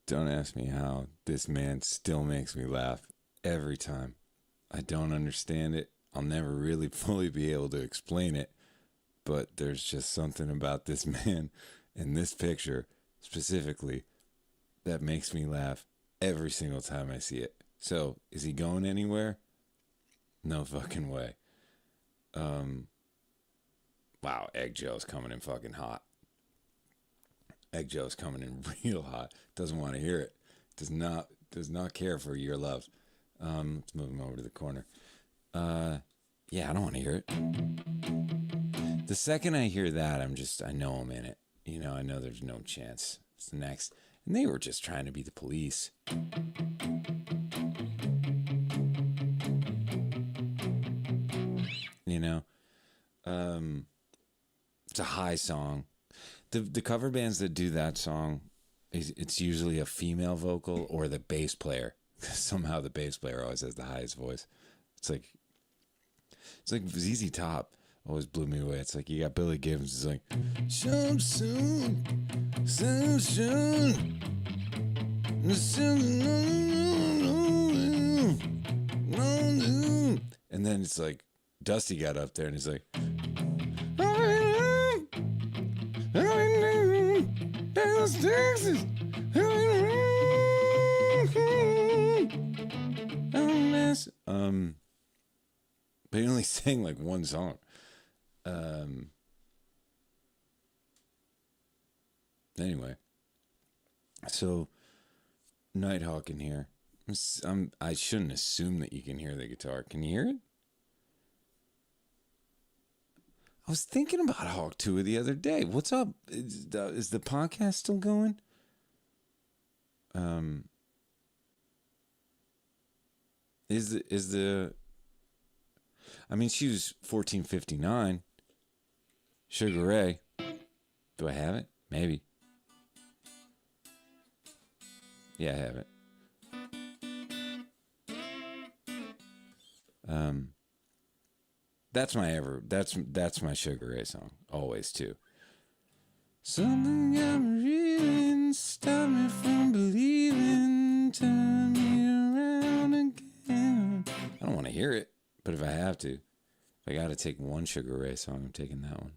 Don't ask me how. This man still makes me laugh every time. I don't understand it. I'll never really fully be able to explain it. But there's just something about this man and this picture specifically that makes me laugh every single time I see it. So, is he going anywhere? No fucking way. Wow, Egg Joe's coming in fucking hot. Egg Joe's coming in real hot. Doesn't want to hear it. Does not care for your love. Let's move him over to the corner. Yeah, I don't want to hear it. The second I hear that, I know I'm in it. You know, I know there's no chance. It's the next. And they were just trying to be the police. You know? It's a high song. The cover bands that do that song, it's usually a female vocal or the bass player. Somehow the bass player always has the highest voice. It's like ZZ Top always blew me away. It's like you got Billy Gibbons. It's like, so soon, so soon. And then it's like Dusty got up there and he's like, Texas. But he only sang like one song. Anyway, so Night Hawkin here. I shouldn't assume that you can hear the guitar. Can you hear it? I was thinking about Hawk 2 the other day. What's up? Is the podcast still going? Is the I mean, she was 1459. Sugar Ray. Do I have it? Maybe. Yeah, I have it. That's my Sugar Ray song. Always too. Something got me reeling, stop me from believing, turn me around again. I don't want to hear it, but if I have to, if I got to take one Sugar Ray song, I'm taking that one.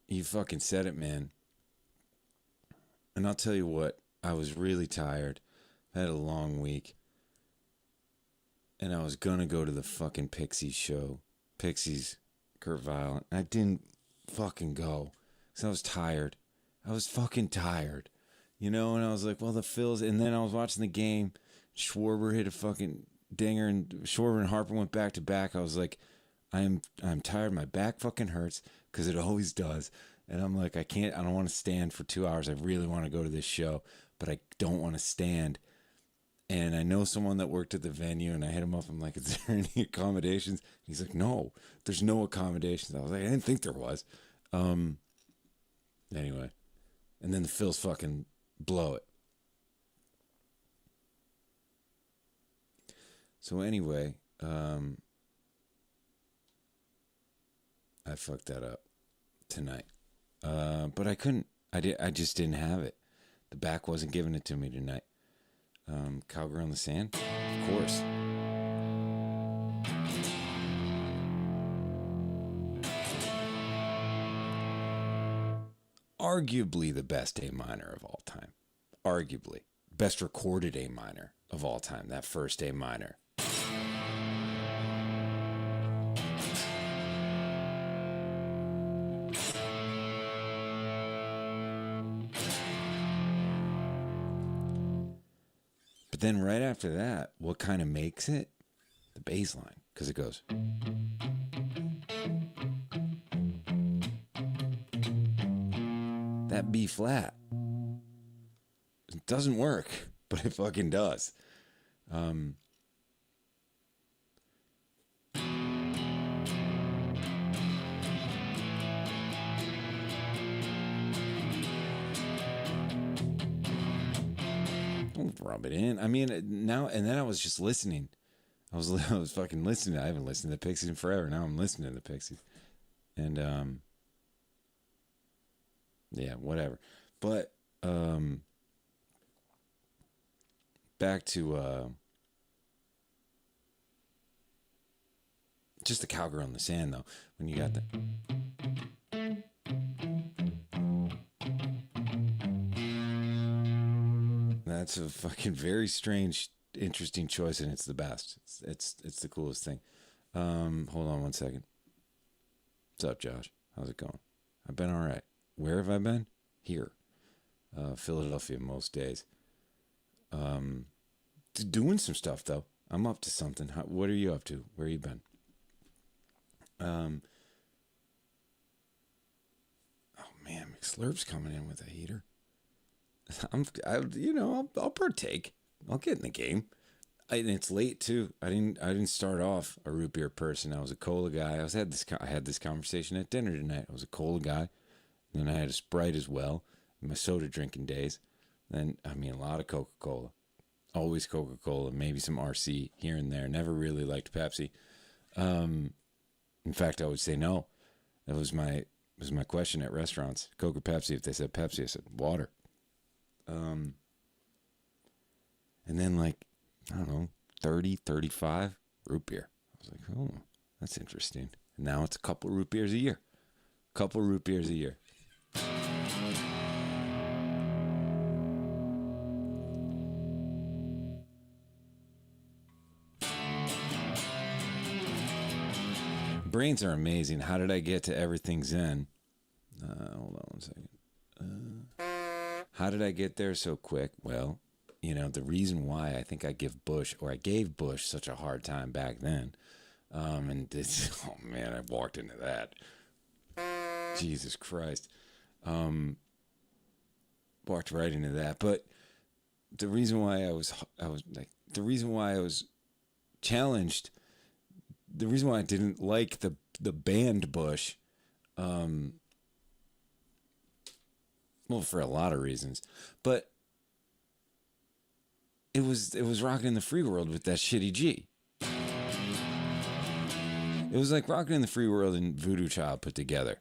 You fucking said it, man. And I'll tell you what, I was really tired. I had a long week. And I was gonna go to the fucking Pixies show. Pixies, Kurt Vile. I didn't fucking go. Because I was tired. I was fucking tired. You know, and I was like, well, the Phils. And then I was watching the game. Schwarber hit a fucking dinger. And Schwarber and Harper went back to back. I was like, I'm tired. My back fucking hurts. Because it always does. And I'm like, I don't want to stand for 2 hours. I really want to go to this show, but I don't want to stand. And I know someone that worked at the venue, and I hit him up. I'm like, is there any accommodations? And he's like, no, there's no accommodations. I was like, I didn't think there was. Anyway. And then the Phils fucking blow it. So anyway, I fucked that up tonight. But I couldn't. I just didn't have it. The back wasn't giving it to me tonight. Cowgirl in the Sand? Of course. Arguably the best A minor of all time. Arguably. Best recorded A minor of all time. That first A minor. Then right after that, what kind of makes it? The bass line. Because it goes. That B flat. It doesn't work, but it fucking does. Don't rub it in. I mean, now, and then I was just listening. I was fucking listening. I haven't listened to the Pixies in forever. Now I'm listening to the Pixies. And, yeah, whatever. But, back to, just the Cowgirl in the Sand, though. When you got the... That's a fucking very strange, interesting choice, and it's the best. It's the coolest thing. Hold on one second. What's up, Josh? How's it going? I've been all right. Where have I been? Here. Philadelphia most days. Doing some stuff, though. I'm up to something. What are you up to? Where you been? Oh man, McSlurp's coming in with a heater. I'll partake. I'll get in the game. And it's late too. I didn't start off a root beer person. I was a cola guy. I had this conversation at dinner tonight. I was a cola guy, and then I had a Sprite as well. In my soda drinking days. Then a lot of Coca-Cola. Always Coca-Cola. Maybe some RC here and there. Never really liked Pepsi. In fact, I would say no. That was my question at restaurants. Coke or Pepsi? If they said Pepsi, I said water. And then I don't know, 30, 35 root beer. I was like, oh, that's interesting. And now it's a couple root beers a year. Brains are amazing. How did I get to everything Zen? Hold on one second. How did I get there so quick? Well, the reason why I think I gave Bush such a hard time back then. And this, oh man, I walked into that. Jesus Christ. Walked right into that. But the reason why I was challenged, the reason why I didn't like the band Bush, well, for a lot of reasons, but it was Rockin' in the Free World with that shitty G. It was like Rockin' in the Free World and Voodoo Child put together.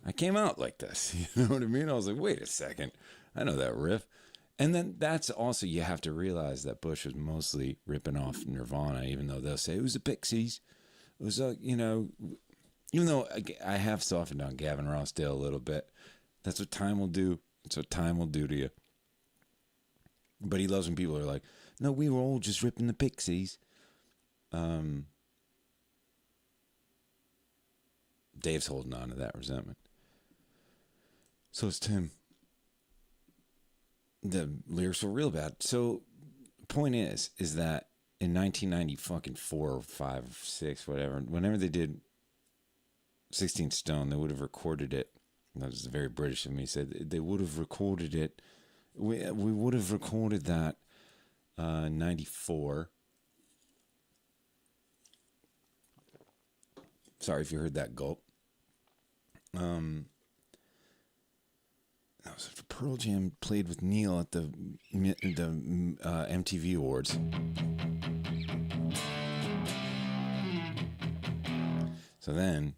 I came out like this, you know what I mean? I was like, wait a second, I know that riff. And then that's also, you have to realize that Bush was mostly ripping off Nirvana, even though they'll say it was the Pixies. It was, even though I have softened on Gavin Rossdale a little bit. That's what time will do. That's what time will do to you. But he loves when people are like, no, we were all just ripping the Pixies. Dave's holding on to that resentment. So is Tim. The lyrics were real bad. So, point is that in 1990 fucking 4 or 5 or 6, whatever, whenever they did 16 Stone, they would have recorded it. That was very British of me. Said they would have recorded it. We would have recorded that 94. Sorry if you heard that gulp. That was Pearl Jam played with Neil at the MTV Awards. So then,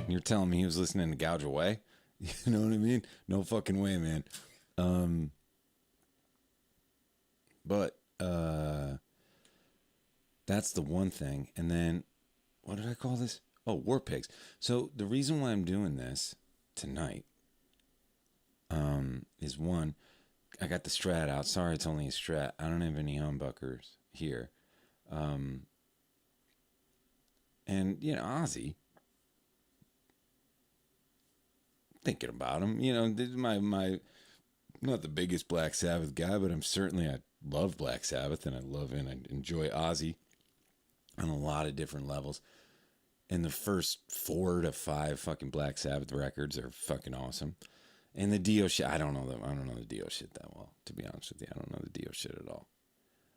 you're telling me he was listening to Gouge Away? You know what I mean? No fucking way, man. But that's the one thing. And then, what did I call this? Oh, War Pigs. So the reason why I'm doing this tonight is one, I got the Strat out. Sorry, it's only a Strat. I don't have any humbuckers here. And, Ozzy, thinking about him, this is my not the biggest Black Sabbath guy, but I love Black Sabbath, and I enjoy Ozzy on a lot of different levels. And the first 4 to 5 fucking Black Sabbath records are fucking awesome. And the Dio shit, I don't know the Dio shit that well, to be honest with you. I don't know the Dio shit at all.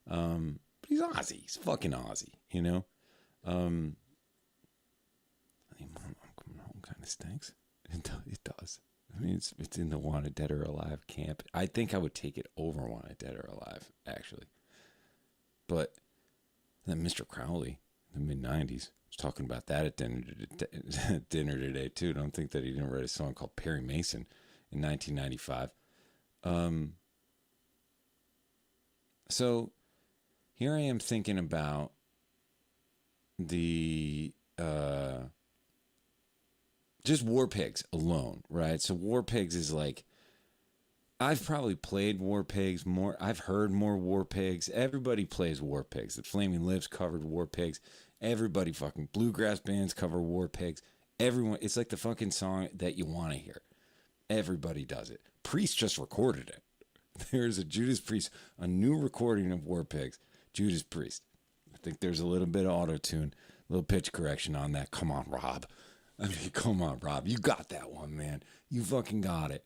But he's Ozzy. He's fucking Ozzy, Mom, I'm coming home kind of stinks. It does. I mean, it's in the Wanted Dead or Alive camp. I think I would take it over Wanted Dead or Alive, actually. But then Mr. Crowley, in the mid-90s, was talking about that at dinner today, too. Don't think that he didn't write a song called Perry Mason in 1995. So here I am thinking about the just War Pigs alone, right? So War Pigs is like, I've probably played War Pigs more. I've heard more War Pigs. Everybody plays War Pigs. The Flaming Lips covered War Pigs. Everybody fucking bluegrass bands cover War Pigs. Everyone, it's like the fucking song that you want to hear. Everybody does it. Priest just recorded it. There's a Judas Priest, a new recording of War Pigs, Judas Priest. I think there's a little bit of auto-tune, a little pitch correction on that. Come on, Rob. I mean, come on, Rob. You got that one, man. You fucking got it.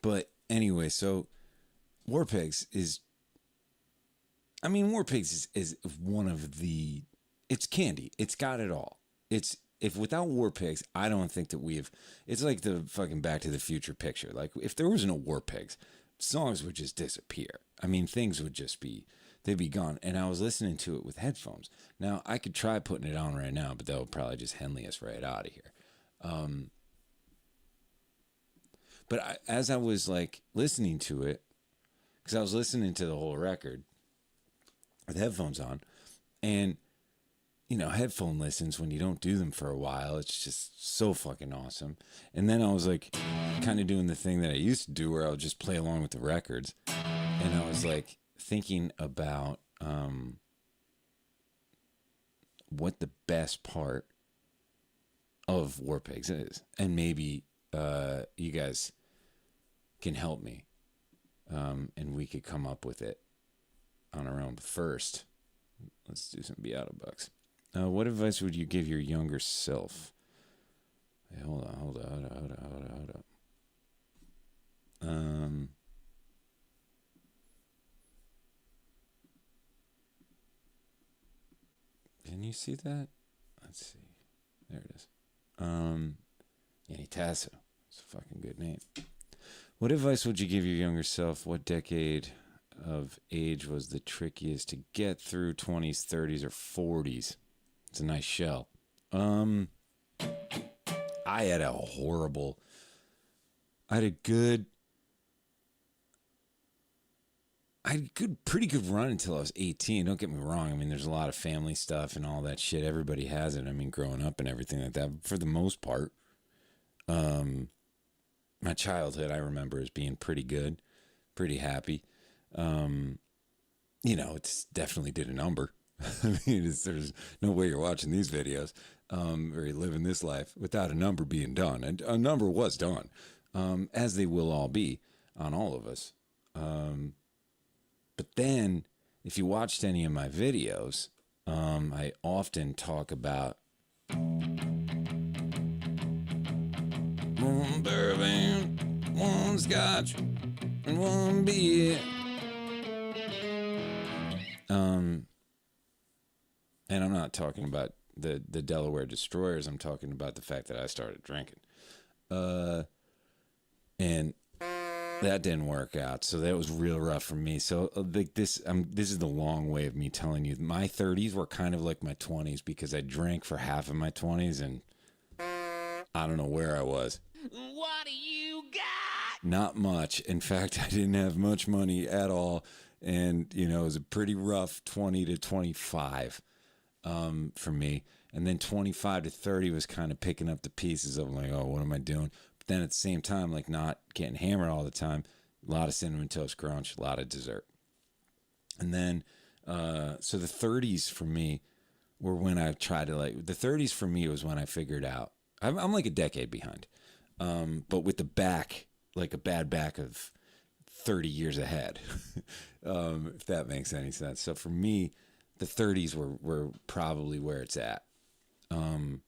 But anyway, so War Pigs is one of the, it's candy. It's got it all. If without War Pigs, I don't think that it's like the fucking Back to the Future picture. Like, if there was no War Pigs, songs would just disappear. I mean, things would just they'd be gone. And I was listening to it with headphones. Now, I could try putting it on right now, but that would probably just Henley us right out of here. But as I was like listening to it, because I was listening to the whole record with headphones on, and you know, headphone listens, when you don't do them for a while, it's just so fucking awesome. And then I was like kind of doing the thing that I used to do where I would just play along with the records. And I was like thinking about what the best part of War Pigs is. And maybe you guys can help me, and we could come up with it on our own. But first, let's do some Beato Bucks. What advice would you give your younger self? Hey, hold on. Can you see that? Let's see. There it is. Yanni Tasso. It's a fucking good name. What advice would you give your younger self? What decade of age was the trickiest to get through? 20s, 30s, or 40s? It's a nice shell. I had a pretty good run until I was 18. Don't get me wrong. I mean, there's a lot of family stuff and all that shit. Everybody has it. I mean, growing up and everything like that. For the most part, my childhood, I remember as being pretty good, pretty happy. You know, it's definitely did a number. I mean, there's no way you're watching these videos or you're living this life without a number being done. And a number was done, as they will all be on all of us. But then, if you watched any of my videos, I often talk about one bourbon, one scotch, and one beer. And I'm not talking about the Delaware Destroyers. I'm talking about the fact that I started drinking. And that didn't work out. So that was real rough for me. So this is the long way of me telling you. My 30s were kind of like my 20s because I drank for half of my 20s and I don't know where I was. What do you got? Not much. In fact, I didn't have much money at all. And, you know, it was a pretty rough 20 to 25 for me. And then 25 to 30 was kind of picking up the pieces of like, oh, what am I doing? But then at the same time, like not getting hammered all the time. A lot of Cinnamon Toast Crunch, a lot of dessert. And then, so the 30s for me were when I tried to the 30s for me was when I figured out, I'm like a decade behind. But with the back, like a bad back of 30 years ahead, if that makes any sense. So for me, the 30s were probably where it's at. And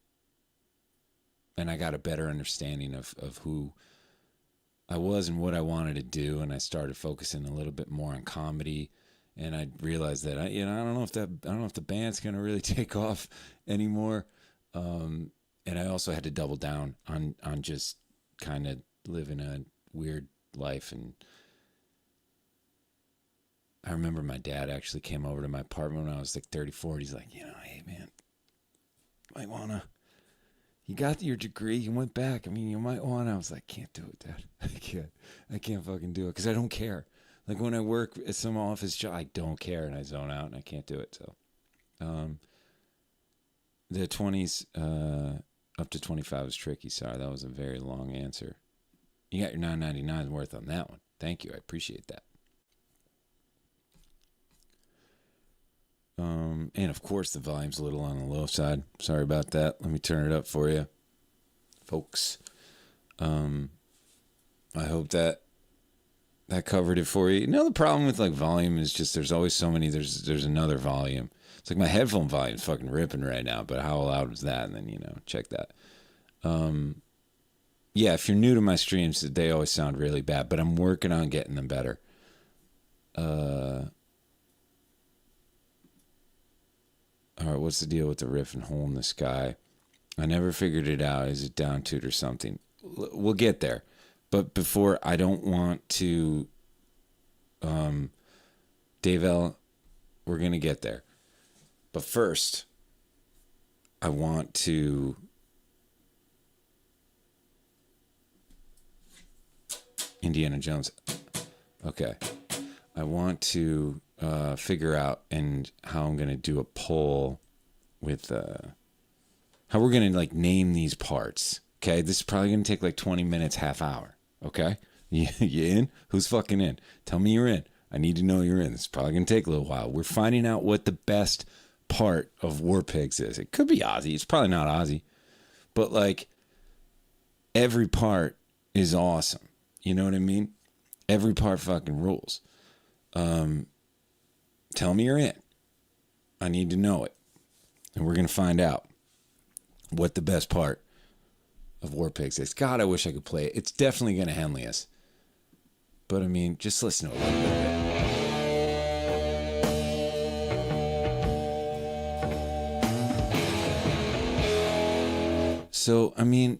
I got a better understanding of who I was and what I wanted to do. And I started focusing a little bit more on comedy And I realized that I don't know if the band's gonna really take off anymore. And I also had to double down on just kind of living a weird life. And I remember my dad actually came over to my apartment when I was like 34. He's like, hey man, might wanna. You got your degree. You went back. I mean, you might wanna. I was like, can't do it, Dad. I can't fucking do it because I don't care. Like when I work at some office job, I don't care and I zone out and I can't do it. So, the 20s up to 25 is tricky. Sorry, that was a very long answer. You got your $9.99 worth on that one. Thank you. I appreciate that. And of course the volume's a little on the low side. Sorry about that. Let me turn it up for you, folks. I hope that covered it for you. The problem with like volume is just there's always so many. There's another volume. It's like my headphone volume is fucking ripping right now, but how loud was that? And then check that. Yeah, if you're new to my streams, they always sound really bad, but I'm working on getting them better. All right, what's the deal with the riff and hole in the sky? I never figured it out. Is it down tuned or something? We'll get there. But before, I don't want to... Dave L., we're going to get there. But first, I want to... Indiana Jones. Okay. I want to figure out and how I'm going to do a poll with how we're going to like name these parts. Okay. This is probably going to take like 20 minutes, half hour. Okay. You in? Who's fucking in? Tell me you're in. I need to know you're in. This is probably going to take a little while. We're finding out what the best part of War Pigs is. It could be Ozzy. It's probably not Ozzy. But like every part is awesome. You know what I mean? Every part fucking rules. Tell me you're in. I need to know it. And we're going to find out what the best part of War Pigs is. God, I wish I could play it. It's definitely going to Henley us. But I mean, just listen to it a little bit. So, I mean,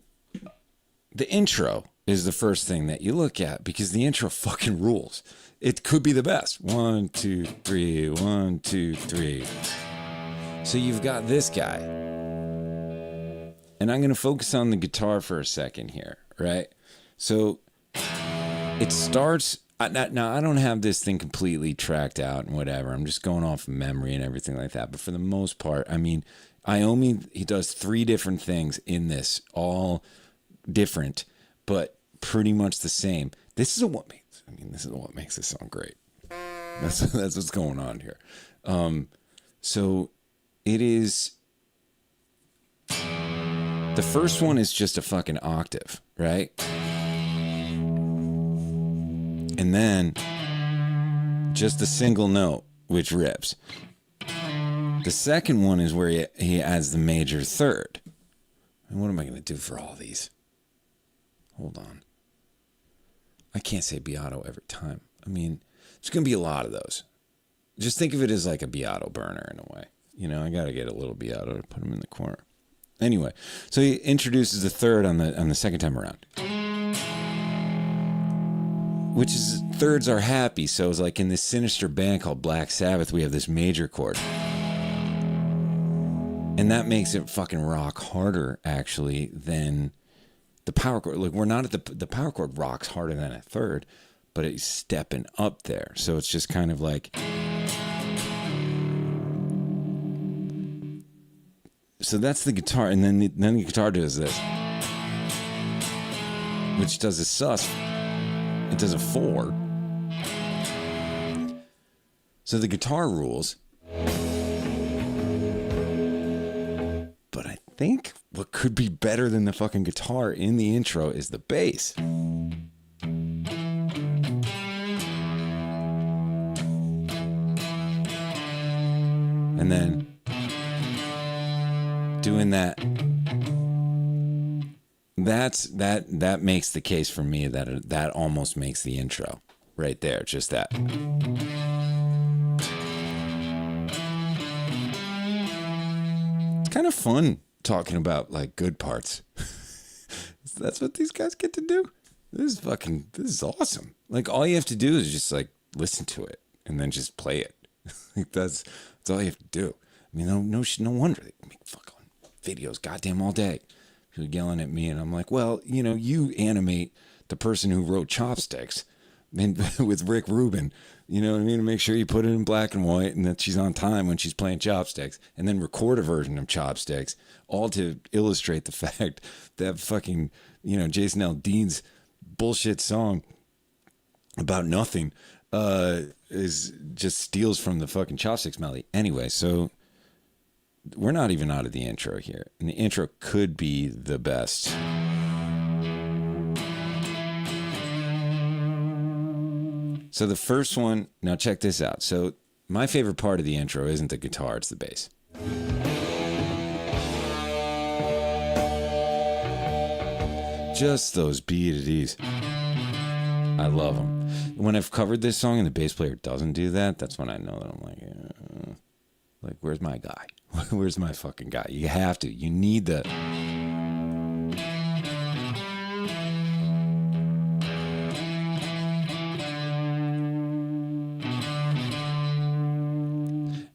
the intro is the first thing that you look at because the intro fucking rules. It could be the best. 1, 2, 3, 1, 2, 3. So you've got this guy. And I'm going to focus on the guitar for a second here, right? So it starts... Now, I don't have this thing completely tracked out and whatever. I'm just going off memory and everything like that. But for the most part, I mean, Iommi, he does 3 different things in this, all different, but pretty much the same. This is what makes this song great. That's what's going on here. So it is... The first one is just a fucking octave, right? And then just a single note, which rips. The second one is where he adds the major third. And what am I going to do for all these? Hold on. I can't say Beato every time. I mean, there's going to be a lot of those. Just think of it as like a Beato burner in a way. I got to get a little Beato to put him in the corner. Anyway, so he introduces the third on the second time around. Which is, thirds are happy. So it's like in this sinister band called Black Sabbath, we have this major chord. And that makes it fucking rock harder, actually, than the power chord. Like, we're not at the power chord rocks harder than a third, but it's stepping up there. So it's just kind of like... So that's the guitar, and then the guitar does this. Which does a sus. It does a 4. So the guitar rules. But I think what could be better than the fucking guitar in the intro is the bass. And then doing that, that makes the case for me that almost makes the intro right there, just that. kind of fun talking about like good parts. That's what these guys get to do. This is awesome. Like all you have to do is just like listen to it and then just play it. Like that's all you have to do. I mean, no wonder they make fucking videos goddamn all day. People yelling at me and I'm like, well, you animate the person who wrote Chopsticks and with Rick Rubin, you know what I mean? To make sure you put it in black and white and that she's on time when she's playing Chopsticks, and then record a version of Chopsticks, all to illustrate the fact that fucking, Jason Aldean's bullshit song about nothing is just steals from the fucking Chopsticks melody. Anyway, so we're not even out of the intro here, and the intro could be the best. So the first one, now check this out. So my favorite part of the intro isn't the guitar, it's the bass. Just those beat at ease. I love them. When I've covered this song and the bass player doesn't do that, that's when I know that I'm like, where's my guy? Where's my fucking guy? You have to. You need the...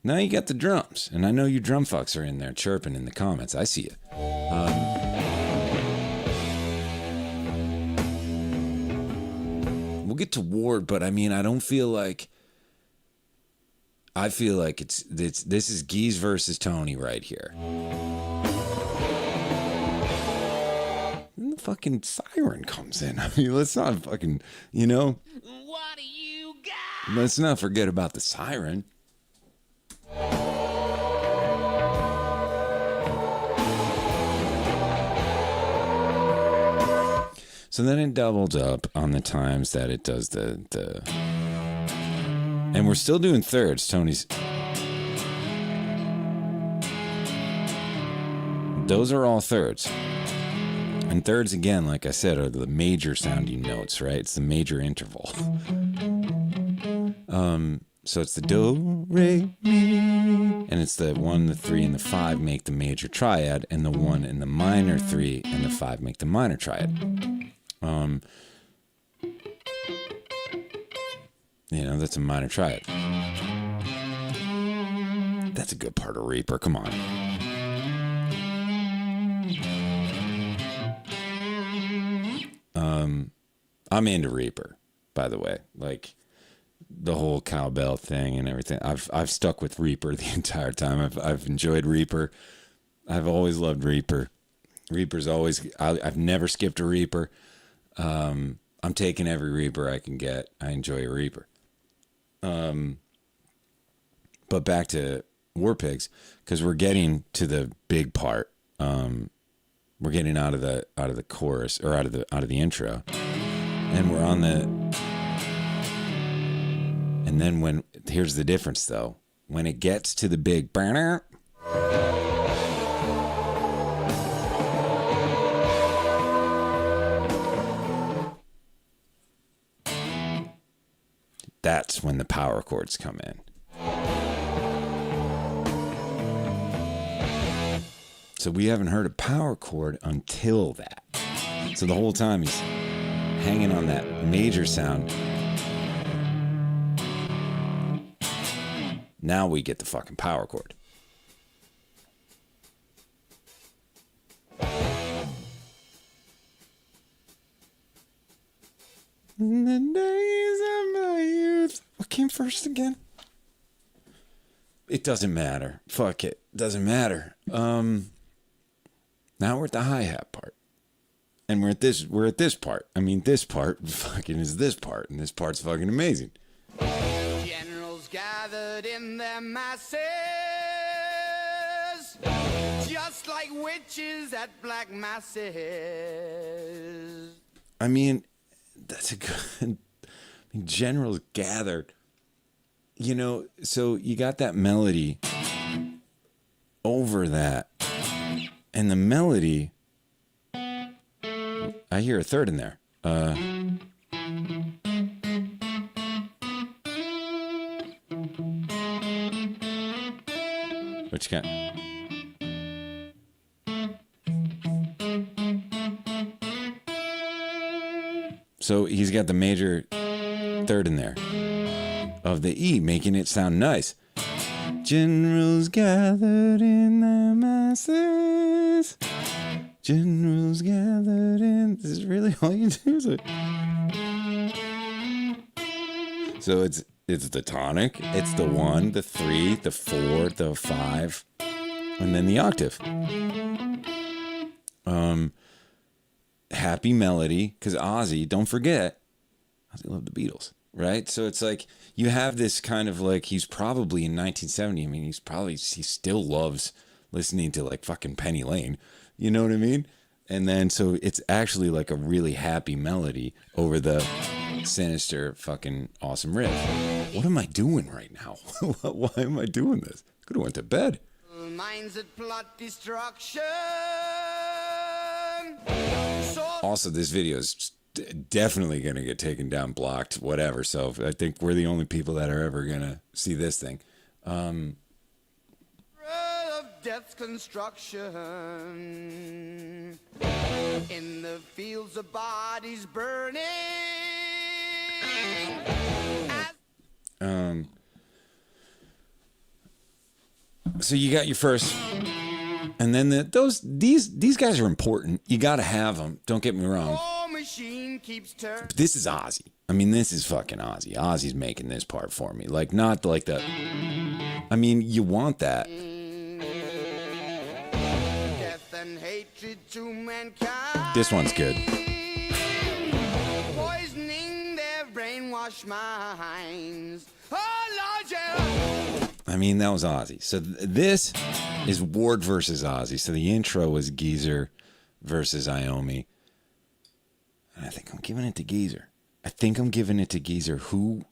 Now you got the drums, and I know you drum fucks are in there chirping in the comments. I see you. We'll get to Ward, but I mean, I feel like this is Geese versus Tony right here. And the fucking siren comes in. I mean, let's not fucking, What do you got? let's not forget about the siren. So then it doubled up on the times that it does the and we're still doing thirds. Tony's, those are all thirds. And thirds, again, like I said, are the major sounding notes, right? It's the major interval. So it's the do, re, mi, and it's the 1, the 3, and the 5 make the major triad, and the 1 and the minor 3 and the 5 make the minor triad. That's a minor triad. That's a good part of Reaper. Come on. I'm into Reaper, by the way. Like the whole cowbell thing and everything. I've stuck with Reaper the entire time. I've enjoyed Reaper. I've always loved Reaper. Reaper's always. I've never skipped a Reaper. I'm taking every Reaper I can get. I enjoy a Reaper. But back to War Pigs, because we're getting to the big part. We're getting out of the chorus, or out of the intro, and we're on the. And then here's the difference though. When it gets to the big burner. That's when the power chords come in. So we haven't heard a power chord until that. So the whole time he's hanging on that major sound. Now we get the fucking power chord. In the days of my youth. What came first again? It doesn't matter. Fuck it. Doesn't matter. Now we're at the hi-hat part. And we're at this part. I mean, this part fucking is this part. And this part's fucking amazing. Generals gathered in their masses, just like witches at black masses. I mean, that's a good... generals gathered. So you got that melody over that. And the melody... I hear a third in there. Which kind? So he's got the major third in there of the E, making it sound nice. Generals gathered in their masses. Generals gathered in. This is really all you do. So it's the tonic, it's the 1, the 3, the 4, the 5, and then the octave. Happy melody, because Ozzy, don't forget, Ozzy loved the Beatles, right? So it's like you have this kind of like, he's probably in 1970, I mean, he still loves listening to like fucking Penny Lane, you know what I mean? And then so it's actually like a really happy melody over the Sinister fucking awesome riff. What am I doing right now? Why am I doing this? Could have went to bed. Minds that plot destruction. Also, this video is definitely going to get taken down, blocked, whatever. So I think we're the only people that are ever going to see this thing. Of death's construction. In the fields of bodies burning. So you got your first, and then these guys are important. You got to have them. Don't get me wrong. Machine keeps turning. This is Ozzy. I mean, this is fucking Ozzy. Ozzy's making this part for me. Like, not like the. I mean, you want that. Death and hatred to mankind. This one's good. Poisoning their brainwashed minds. Oh, Lord, yeah. I mean, that was Ozzy. So this is Ward versus Ozzy. So the intro was Geezer versus Iommi. And I think I'm giving it to Geezer. Who,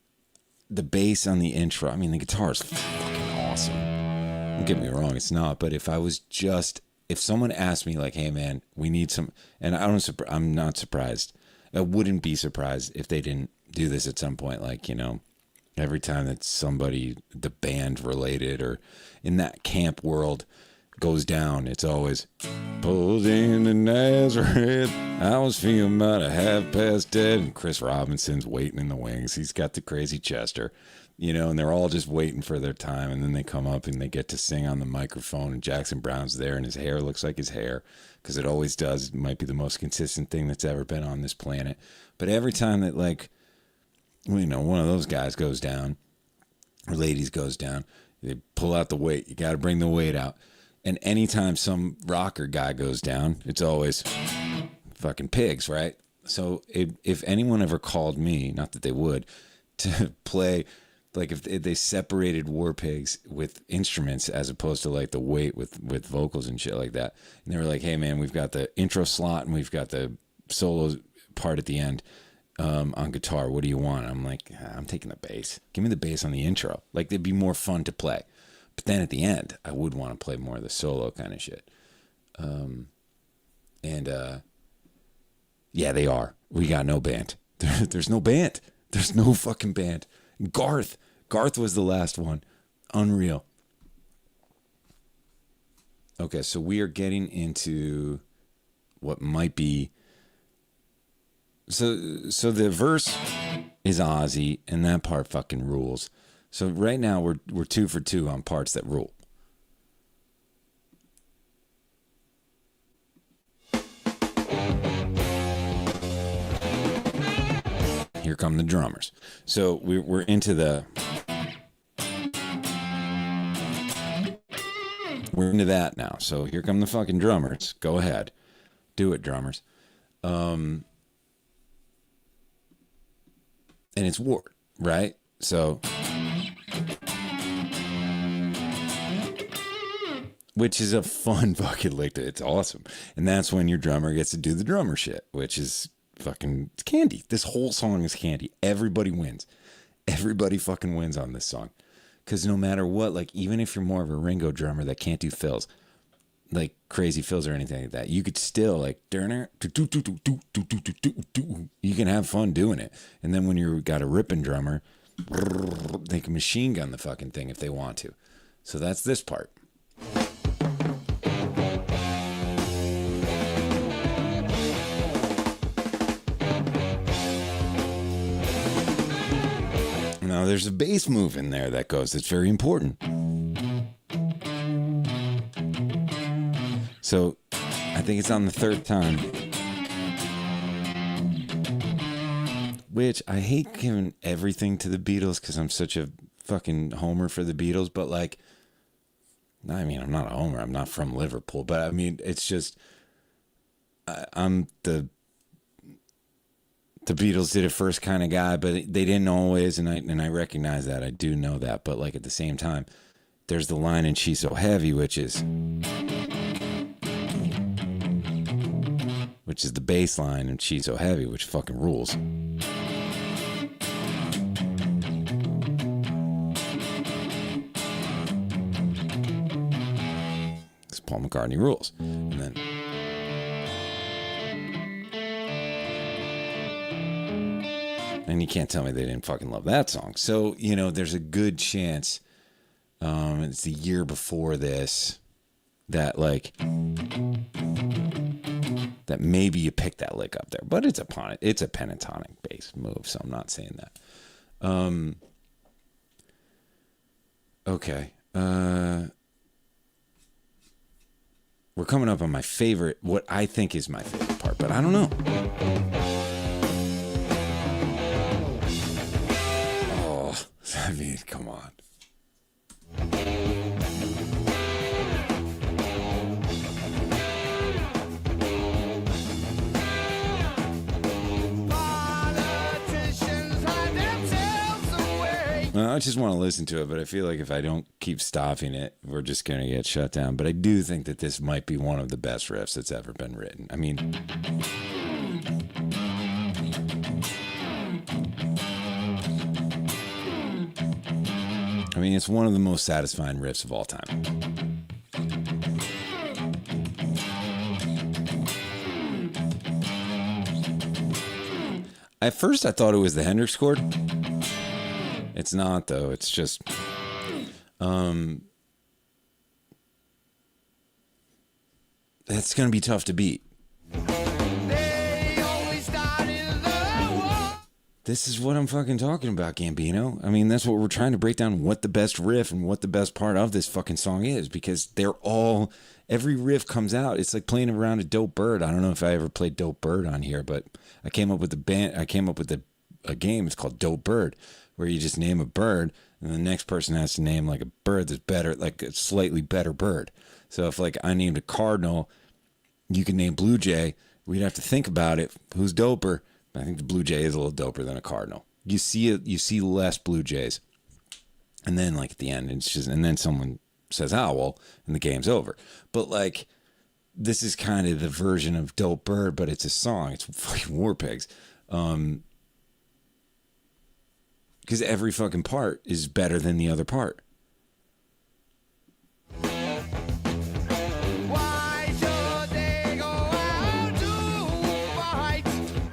the bass on the intro, I mean, the guitar is fucking awesome. Don't get me wrong, it's not. But if someone asked me like, hey man, we need some, and I'm not surprised. I wouldn't be surprised if they didn't do this at some point. Like, you know, every time that somebody, the band related or in that camp world goes down, it's always pulled into Nazareth. I was feeling about a half past dead, and Chris Robinson's waiting in the wings. He's got the crazy Chester, you know, and they're all just waiting for their time. And then they come up and they get to sing on the microphone, and Jackson Brown's there, and his hair looks like his hair, because it always does. It might be the most consistent thing that's ever been on this planet. But every time that, like, you know, one of those guys goes down, or ladies goes down, they pull out the weight. You got to bring the weight out. And anytime some rocker guy goes down, it's always fucking pigs, right? So if anyone ever called me, not that they would, to play, like if they separated War Pigs with instruments as opposed to like the weight with vocals and shit like that, and they were like, hey man, we've got the intro slot and we've got the solo part at the end on guitar. What do you want? I'm like, I'm taking the bass. Give me the bass on the intro. Like, it'd be more fun to play. But then at the end, I would want to play more of the solo kind of shit. Yeah, they are. We got no band. There's no band. There's no fucking band. Garth was the last one. Unreal. Okay, so we are getting into what might be. So the verse is Ozzy, and that part fucking rules. So right now we're 2 for 2 on parts that rule. Here come the drummers. So we're into that now. So here come the fucking drummers. Go ahead. Do it, drummers. And it's Ward, right? So, which is a fun fucking lick. It's awesome. And that's when your drummer gets to do the drummer shit, which is fucking candy. This whole song is candy. Everybody wins. Everybody fucking wins on this song. Because no matter what, like, even if you're more of a Ringo drummer that can't do fills, like crazy fills or anything like that, you could still like you can have fun doing it. And then when you got a ripping drummer, they can machine gun the fucking thing if they want to. So that's this part. there's a bass move in there that goes. It's very important. So I think it's on the third time. Which I hate giving everything to the Beatles because I'm such a fucking homer for the Beatles. But like, I mean, I'm not a homer. I'm not from Liverpool. But I mean, it's just, I'm the Beatles did it first kind of guy, but they didn't always. And I recognize that. I do know that. But like at the same time, there's the line in She's So Heavy, which is the bass line in She's So Heavy, which fucking rules. Because Paul McCartney rules. And then you can't tell me they didn't fucking love that song. So, you know, there's a good chance it's the year before this that like that maybe you pick that lick up there, but it's a pentatonic bass move, so I'm not saying that. Okay. We're coming up on my favorite, what I think is my favorite part, but I don't know. Oh, I mean, come on. I just want to listen to it, but I feel like if I don't keep stopping it, we're just going to get shut down. But I do think that this might be one of the best riffs that's ever been written. I mean, it's one of the most satisfying riffs of all time. At first, I thought it was the Hendrix chord. It's not, though. It's just, that's going to be tough to beat. This is what I'm fucking talking about, Gambino. I mean, that's what we're trying to break down, what the best riff and what the best part of this fucking song is, because every riff comes out. It's like playing around a Dope Bird. I don't know if I ever played Dope Bird on here, but I came up with a game. It's called Dope Bird, where you just name a bird and the next person has to name like a bird that's better, like a slightly better bird. So if like I named a cardinal, you can name Blue Jay. We'd have to think about it. Who's doper? I think the Blue Jay is a little doper than a cardinal. You see less Blue Jays. And then like at the end, and then someone says, "Oh, well," and the game's over. But like, this is kind of the version of Dope Bird, but it's a song. It's fucking War Pigs. Because every fucking part is better than the other part.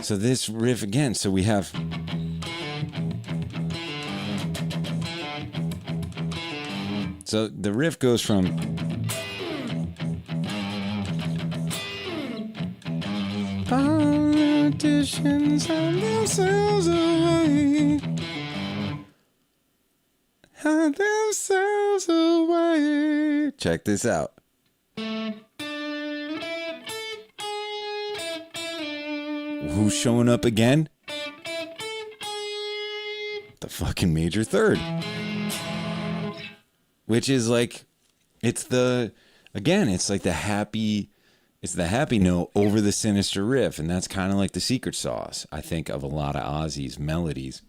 So this riff again, so we have... So the riff goes from... Politicians have themselves away. Hide themselves away. Check this out. Who's showing up again? The fucking major third. Which is like, it's like the happy note over the sinister riff. And that's kind of like the secret sauce, I think, of a lot of Ozzy's melodies.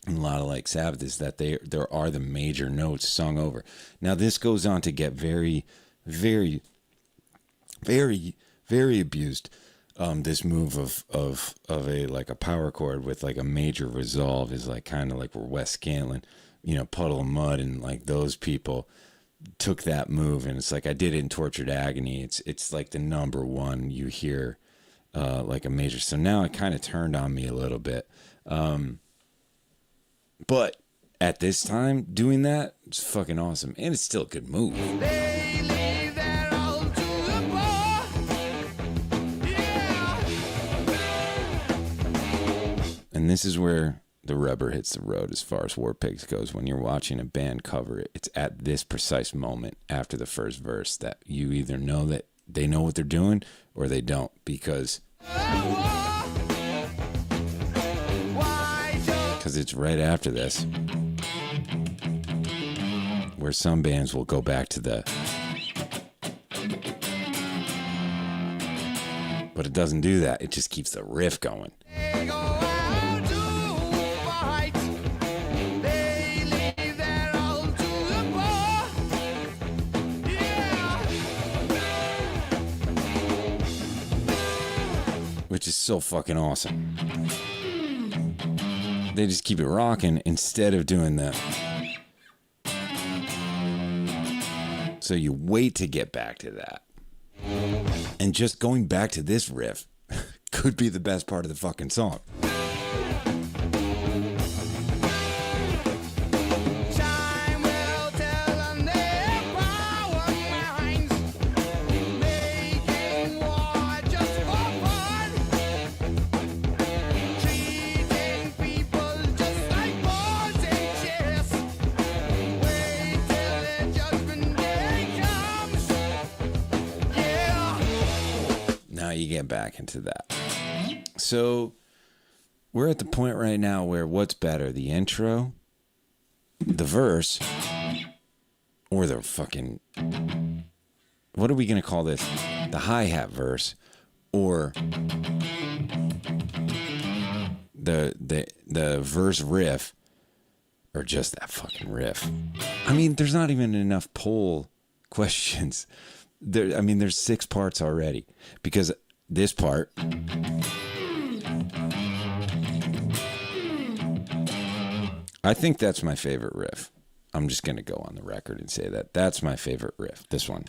And a lot of like Sabbath is that there are the major notes sung over. Now this goes on to get very, very, very, very abused. This move of a like a power chord with like a major resolve is like kind of like where Wes Scantlin, Puddle of Mud, and like those people took that move, and it's like I did it in Tortured Agony. It's like the number one you hear, like a major. So now it kind of turned on me a little bit. But at this time, doing that, it's fucking awesome. And it's still a good move. And this is where the rubber hits the road as far as War Pigs goes. When you're watching a band cover it, it's at this precise moment after the first verse that you either know that they know what they're doing or they don't, because it's right after this where some bands will go back to the, but it doesn't do that. It just keeps the riff going. Which is so fucking awesome. They just keep it rocking instead of doing that. So you wait to get back to that. And just going back to this riff could be the best part of the fucking song. You get back into that. So we're at the point right now where what's better, the intro, the verse, or the fucking, what are we going to call this? The hi-hat verse, or the verse riff, or just that fucking riff. I mean, there's not even enough poll questions. There's 6 parts already, because this part I think that's my favorite riff. I'm just going to go on the record and say that that's my favorite riff. This one.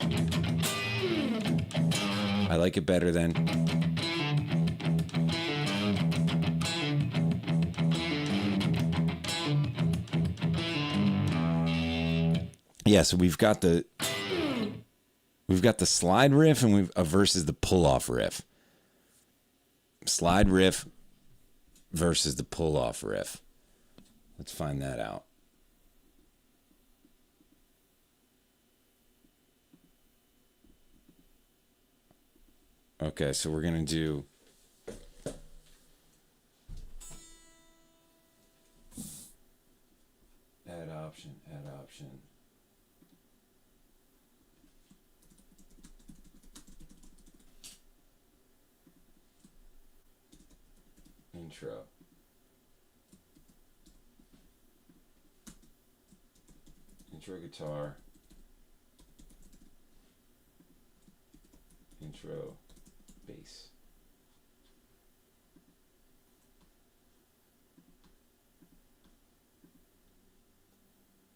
I like it better than yeah, so we've got the slide riff and versus the pull-off riff. Slide riff versus the pull-off riff. Let's find that out. Okay, so we're going to do add option. Intro. Intro guitar. Intro bass.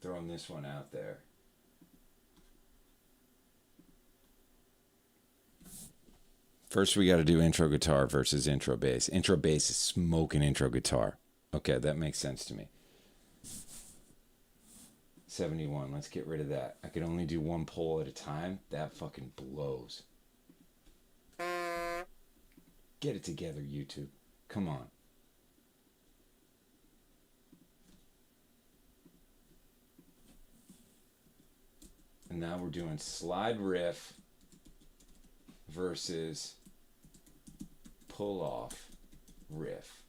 Throwing this one out there. First, we got to do intro guitar versus intro bass. Intro bass is smoking intro guitar. Okay, that makes sense to me. 71. Let's get rid of that. I could only do one poll at a time. That fucking blows. Get it together, YouTube. Come on. And now we're doing slide riff versus pull off riff.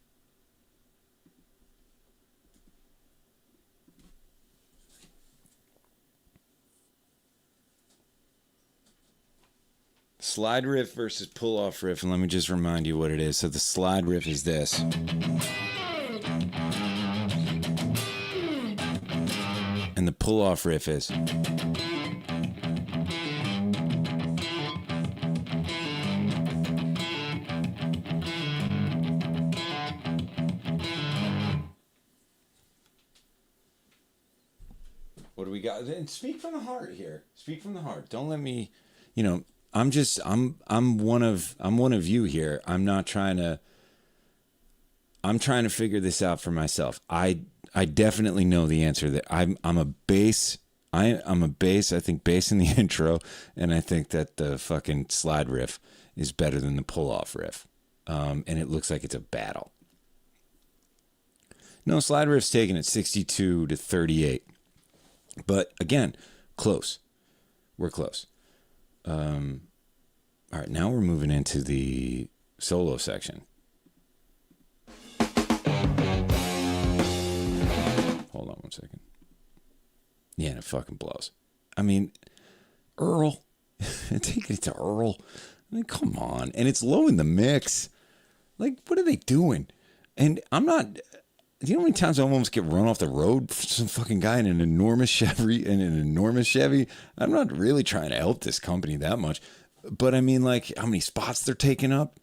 Slide riff versus pull off riff, and let me just remind you what it is. So the slide riff is this. And the pull off riff is. What do we got? And speak from the heart here. Speak from the heart. Don't let me, I'm one of you here. I'm trying to figure this out for myself. I definitely know the answer that I'm a bass. I'm a bass. I think bass in the intro, and I think that the fucking slide riff is better than the pull off riff. And it looks like it's a battle. No, slide riff's taken at 62 to 38. But again, close. We're close. All right, now we're moving into the solo section. Hold on 1 second. Yeah, and it fucking blows. I mean, Earl. Take it to Earl. I mean, come on. And it's low in the mix. Like, what are they doing? And I'm not... Do you know how many times I almost get run off the road for some fucking guy in an enormous Chevy? I'm not really trying to help this company that much. But I mean, like, how many spots they're taking up?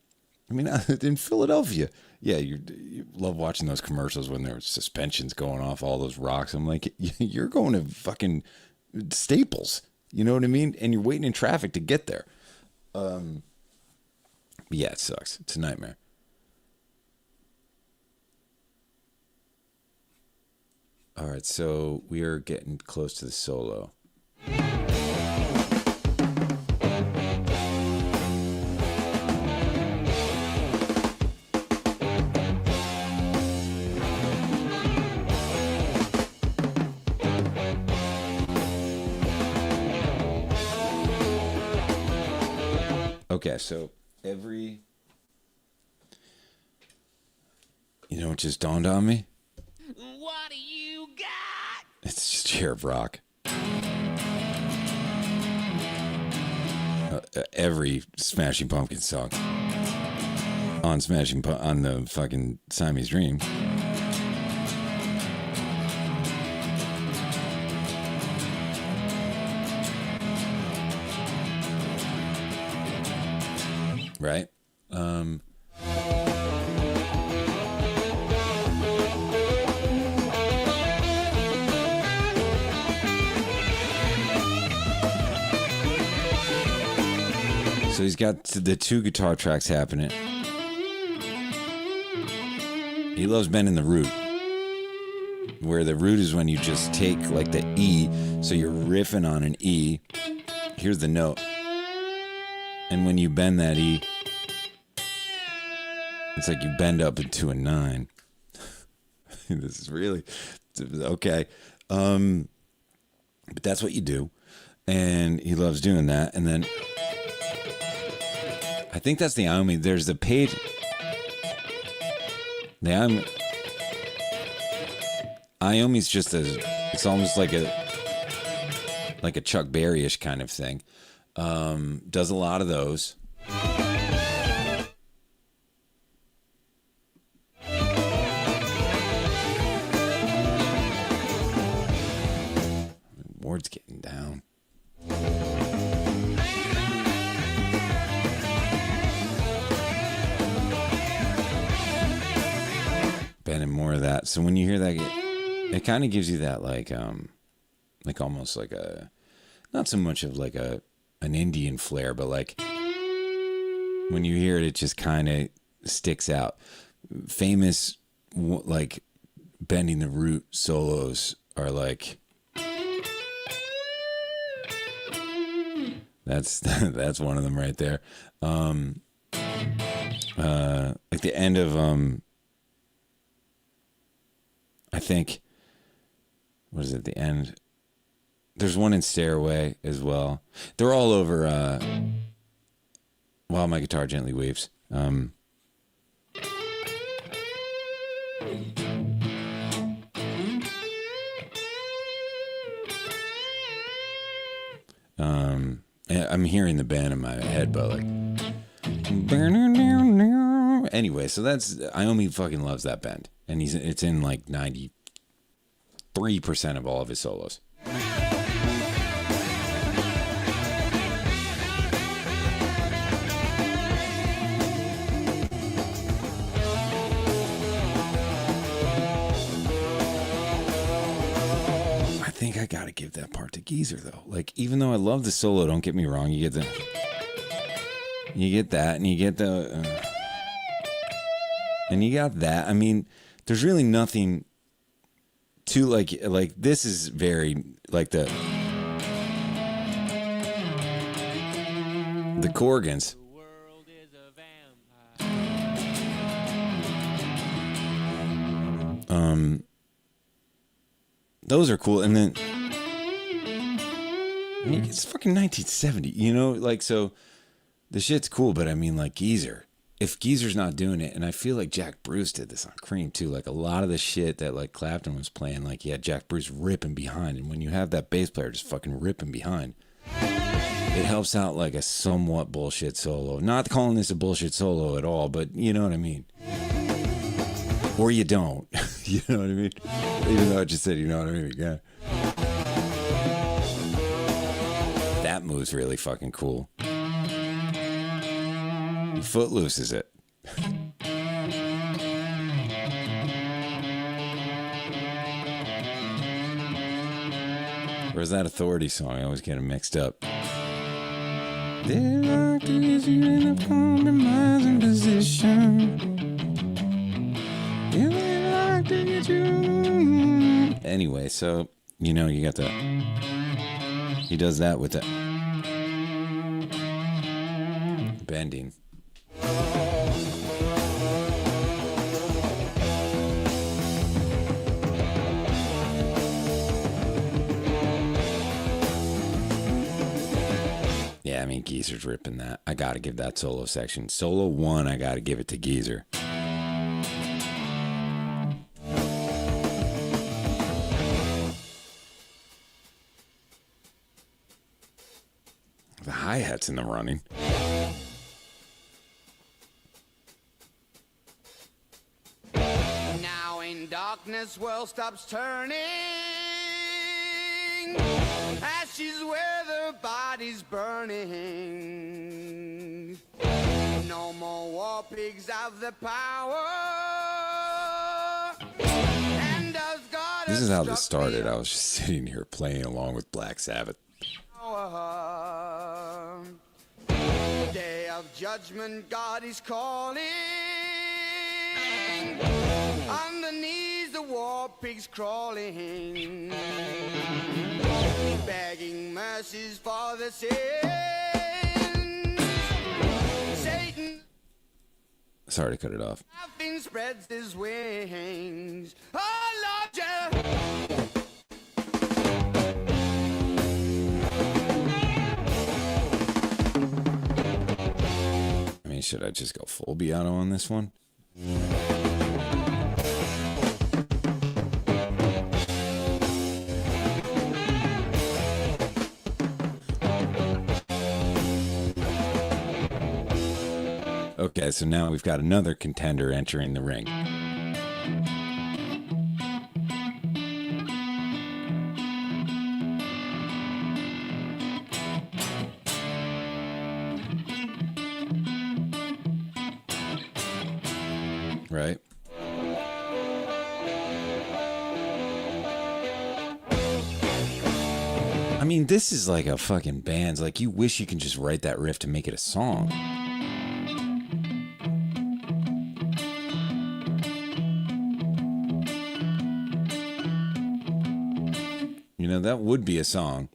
I mean, in Philadelphia. Yeah, you love watching those commercials when there's suspensions going off all those rocks. I'm like, you're going to fucking Staples. You know what I mean? And you're waiting in traffic to get there. Yeah, it sucks. It's a nightmare. All right, so we are getting close to the solo. Okay, so you know what just dawned on me? What do you got? It's just Chair of Rock. Every Smashing Pumpkins song on on the fucking Siamese Dream. Right? So he's got the two guitar tracks happening. He loves bending the root. Where the root is when you just take like the E, so you're riffing on an E. Here's the note. And when you bend that E, it's like you bend up into a 9. This is really okay. But that's what you do. And he loves doing that. And then I think that's the Iommi. There's the page. The Iommi's just it's almost like a Chuck Berry-ish kind of thing. Does a lot of those. Ward's getting down. Bending more of that. So when you hear that, it kind of gives you that like almost like a, not so much of like an Indian flair, but like when you hear it, it just kind of sticks out. Famous like bending the root solos are like, that's one of them right there. Like the end of I think, what is it, the end? There's one in Stairway as well. They're all over While My Guitar Gently Weeps. I'm hearing the band in my head, but like, anyway, so that's, Iommi fucking loves that band, and it's in like 93% of all of his solos. I think I gotta give that part to Geezer though. Like, even though I love the solo, don't get me wrong, you get that, and you get the, and you got that. I mean, there's really nothing to like this is very like the Corgans. those are cool. And then I mean, it's fucking 1970, you know, like, so the shit's cool, but I mean, like, Geezer, if Geezer's not doing it, and I feel like Jack Bruce did this on Cream too, like a lot of the shit that like Clapton was playing, like, yeah, Jack Bruce ripping behind, and when you have that bass player just fucking ripping behind, it helps out like a somewhat bullshit solo. Not calling this a bullshit solo at all, but you know what I mean. Or you don't. You know what I mean? Even though I just said, you know what I mean? Yeah. That move's really fucking cool. Footloose is it. Or is that Authority song? I always get them mixed up. They're you in a compromising position. Anyway, so you know you got the. He does that with the bending. Yeah, I mean, Geezer's ripping that. I gotta give that solo section. Solo 1, I gotta give it to Geezer. The hi-hat's in the running. Now in darkness, world stops turning. Ashes where the body's burning. No more war pigs have the power. And does God This is how this started. I was just sitting here playing along with Black Sabbath. Day of judgment, God is calling. Underneath the war pigs crawling, begging mercies for the sins. Satan, sorry to cut it off. Nothing spreads his wings. Oh Lord, yeah. I mean, should I just go full Beato on this one? Okay, so now we've got another contender entering the ring. Right? I mean, this is like a fucking band's, like, you wish you can just write that riff to make it a song. You know, that would be a song.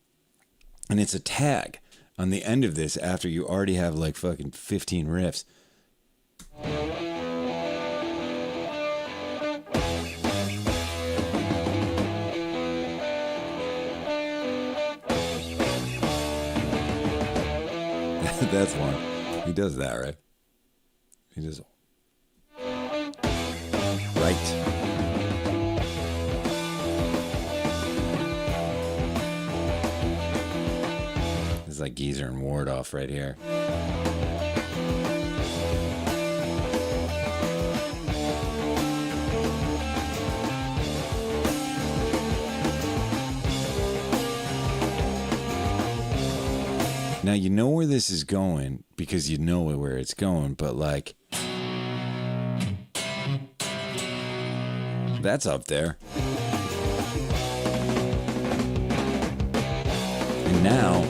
And it's a tag on the end of this after you already have like fucking 15 riffs. That's one. He does that, right? He does. Right. It's like Geezer and Ward off right here. Now you know where this is going because you know where it's going, but like that's up there. And now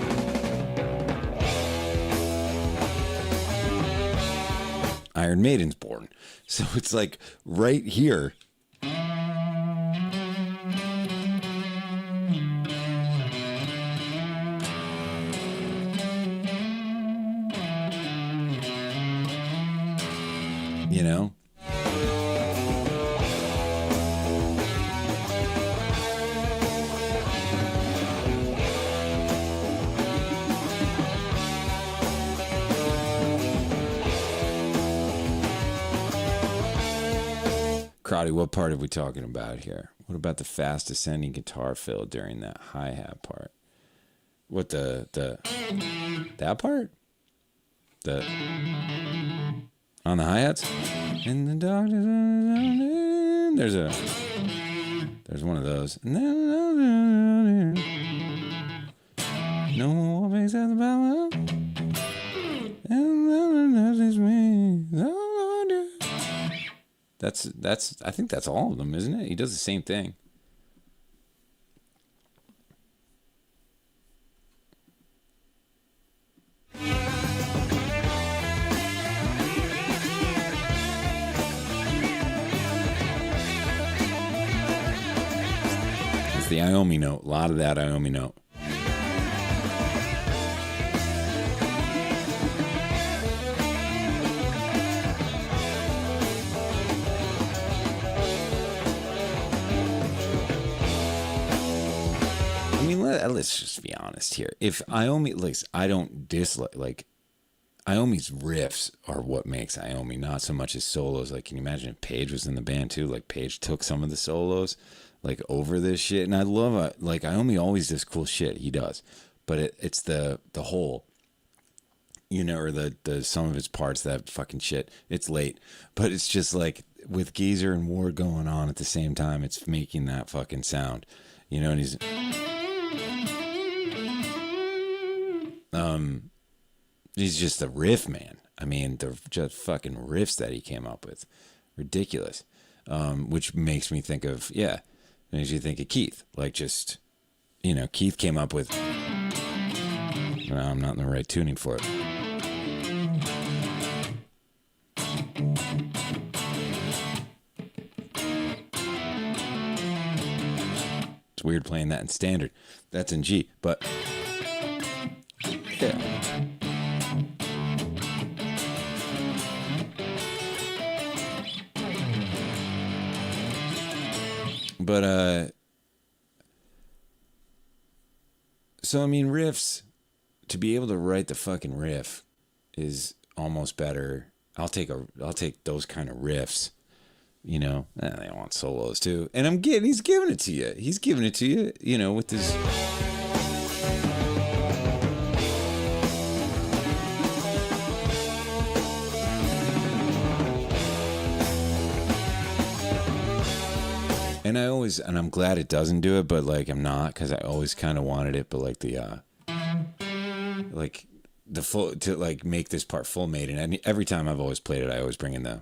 Iron Maiden's born. So it's like right here. You know? Crowdy, what part are we talking about here? What about the fast ascending guitar fill during that hi-hat part? What that part? The on the hi-hats? In the darkness, there's one of those. No more makes at the battle. That's I think that's all of them, isn't it? He does the same thing. It's the Iommi note. A lot of that Iommi note. Let's just be honest here. If Iommi, like, I don't dislike, like, Iommi's riffs are what makes Iommi, not so much his solos. Like, can you imagine if Paige was in the band too? Like, Paige took some of the solos, like, over this shit. And I love it. Like, Iommi always does cool shit. He does. But it's the whole, you know, or the some of his parts, that fucking shit. It's late. But it's just like, with Geezer and Ward going on at the same time, it's making that fucking sound. You know, and he's just a riff man. I mean, the just fucking riffs that he came up with, ridiculous. Which makes me think of makes you think of Keith. Like, just, you know, Keith came up with. Well, I'm not in the right tuning for it. It's weird playing that in standard. That's in G, but. Yeah. But so I mean, riffs, to be able to write the fucking riff is almost better. I'll take those kind of riffs, you know. They want solos too, and he's giving it to you. He's giving it to you, you know, with this. And I'm glad it doesn't do it, but like, I'm not, because I always kind of wanted it, but like the full, to like make this part full made, and every time I've always played it, I always bring in the.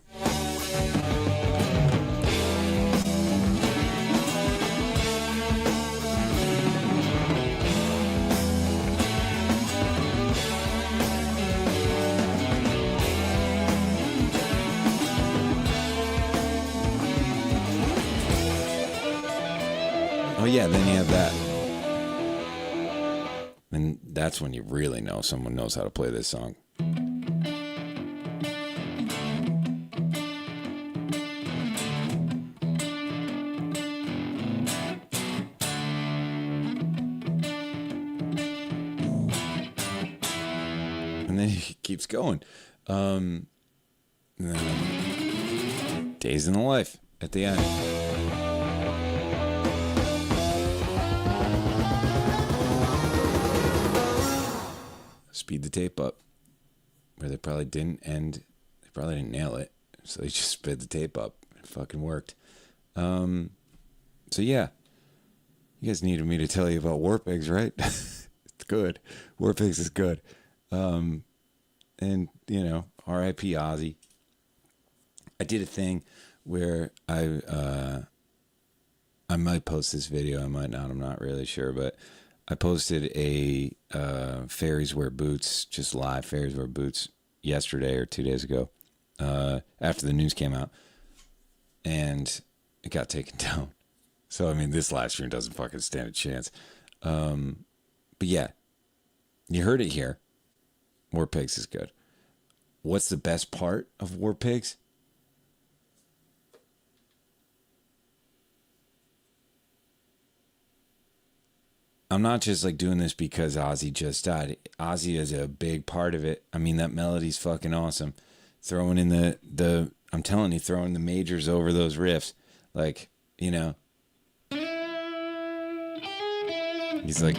Oh yeah, then you have that. And that's when you really know someone knows how to play this song. And then he keeps going. Days in the Life at the end. Speed the tape up, where they probably didn't nail it, so they just sped the tape up. It fucking worked. So yeah, you guys needed me to tell you about War Pigs, right? It's good. War Pigs is good. And you know, R.I.P. Ozzy. I did a thing where I might post this video, I might not, I'm not really sure, but I posted a Fairies Wear Boots, just live Fairies Wear Boots, yesterday or 2 days ago, after the news came out, and it got taken down. So, I mean, this live stream doesn't fucking stand a chance. But yeah, you heard it here. War Pigs is good. What's the best part of War Pigs? I'm not just like doing this because Ozzy just died. Ozzy is a big part of it. I mean, that melody's fucking awesome. Throwing in the I'm telling you, throwing the majors over those riffs, like, you know, he's like,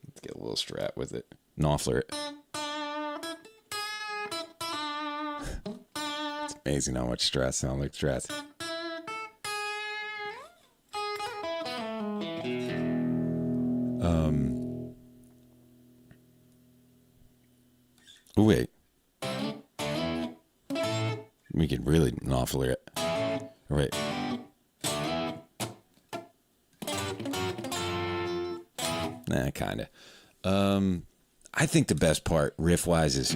let's get a little strat with it, Knopfler it. It's amazing how much strats sound like strats. Oh, wait. We could really Knopfler it. Right. Nah, kinda. I think the best part, riff-wise, is...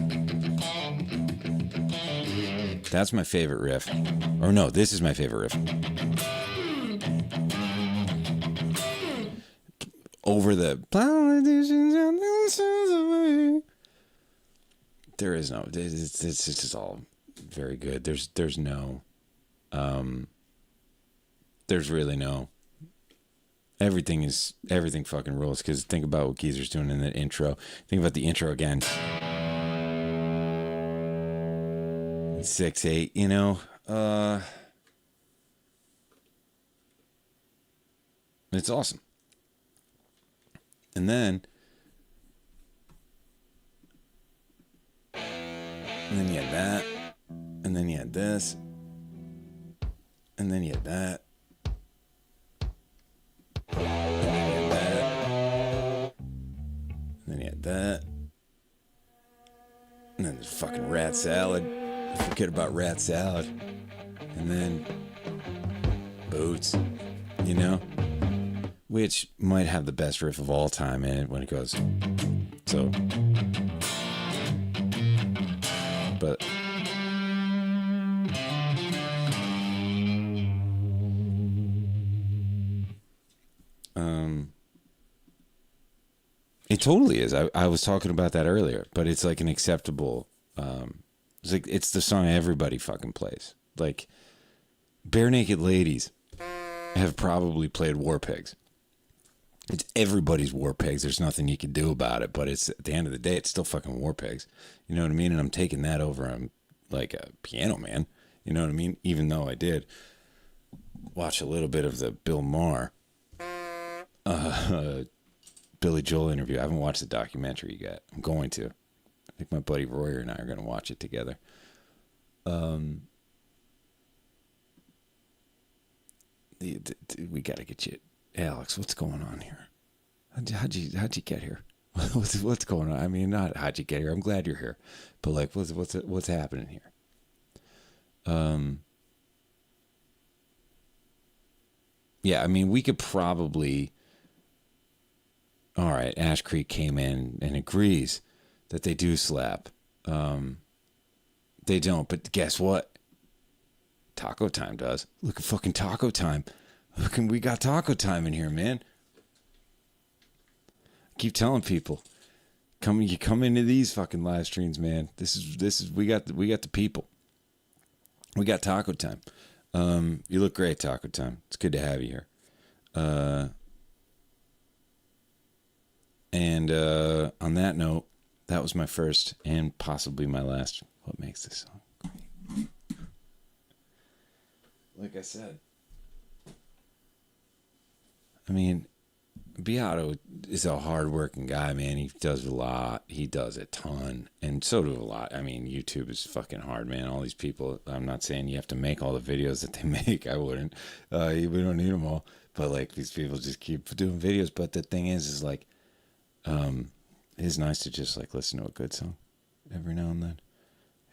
That's my favorite riff. Or no, this is my favorite riff. Over the... There is no... It's just all very good. There's no... There's really no... Everything fucking rules, because think about what Geezer's doing in the intro. Think about the intro again. 6/8, you know? It's awesome. And then you had that, and then you had this, and then you had that, and then you had that, and then there's fucking rat salad. Forget about rat salad. And then Boots, you know, which might have the best riff of all time in it when it goes. So, but it totally is. I was talking about that earlier, but it's like an acceptable. It's like it's the song everybody fucking plays. Like, Bare Naked Ladies have probably played War Pigs. It's everybody's War Pigs. There's nothing you can do about it. But it's at the end of the day, it's still fucking War Pigs. You know what I mean? And I'm taking that over. I'm like a Piano Man. You know what I mean? Even though I did watch a little bit of the Bill Maher, Billy Joel interview. I haven't watched the documentary yet. I'm going to. I think my buddy Royer and I are going to watch it together. We got to get you, Alex. What's going on here? How'd you get here? What's going on? I mean, not how'd you get here. I'm glad you're here, but like, what's happening here? Yeah, I mean, we could probably. All right, Ash Creek came in and agrees that they do slap. They don't, but guess what? Taco Time does. Look at fucking Taco Time. Look, we got Taco Time in here, man. I keep telling people, you come into these fucking live streams, man. This is we got the people. We got Taco Time. You look great, Taco Time. It's good to have you here. And on that note, that was my first and possibly my last. What makes this song great? Like I said, I mean, Beato is a hardworking guy, man. He does a lot. He does a ton. And so do a lot. I mean, YouTube is fucking hard, man. All these people, I'm not saying you have to make all the videos that they make. I wouldn't. We don't need them all. But, like, these people just keep doing videos. But the thing is like, it is nice to just, like, listen to a good song every now and then.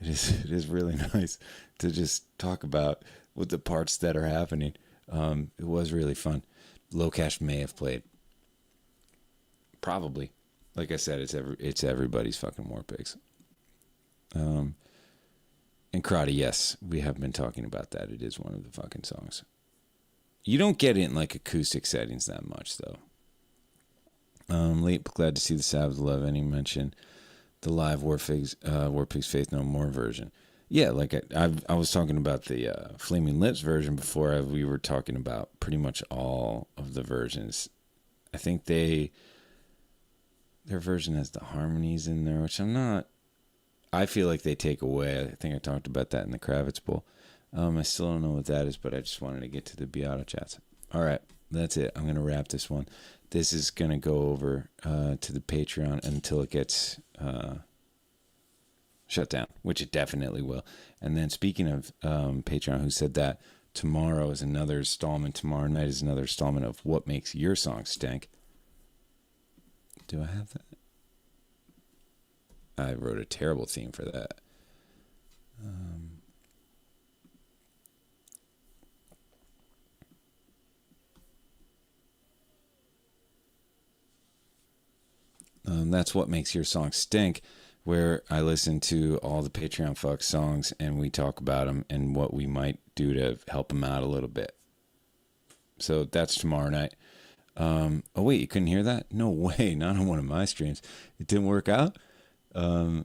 It is really nice to just talk about what the parts that are happening. It was really fun. Low Cash may have played. Probably. Like I said, it's everybody's fucking War Pigs. And Karate, yes, we have been talking about that. It is one of the fucking songs. You don't get it in like acoustic settings that much, though. Late, but glad to see the Sabbath Love. Any mention the live War Pigs Faith No More version? Yeah, like I was talking about the Flaming Lips version before. We were talking about pretty much all of the versions. I think their version has the harmonies in there, which I'm not. I feel like they take away. I think I talked about that in the Kravitz Bowl. I still don't know what that is, but I just wanted to get to the Beato chats. All right, that's it. I'm going to wrap this one. This is going to go over to the Patreon until it gets shut down, which it definitely will. And then speaking of Patreon, who said that tomorrow is another installment. Tomorrow night is another installment of What Makes Your Song Stink. Do I have that? I wrote a terrible theme for that. That's What Makes Your Song Stink, where I listen to all the Patreon fuck songs and we talk about them and what we might do to help them out a little bit. So that's tomorrow night. Oh wait, you couldn't hear that? No way, not on one of my streams. It didn't work out. How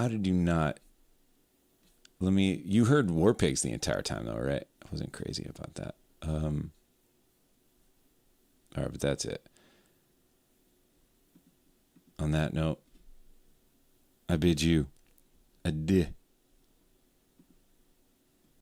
did you not? You heard War Pigs the entire time though, right? I wasn't crazy about that. All right, but that's it. On that note, I bid you adieu.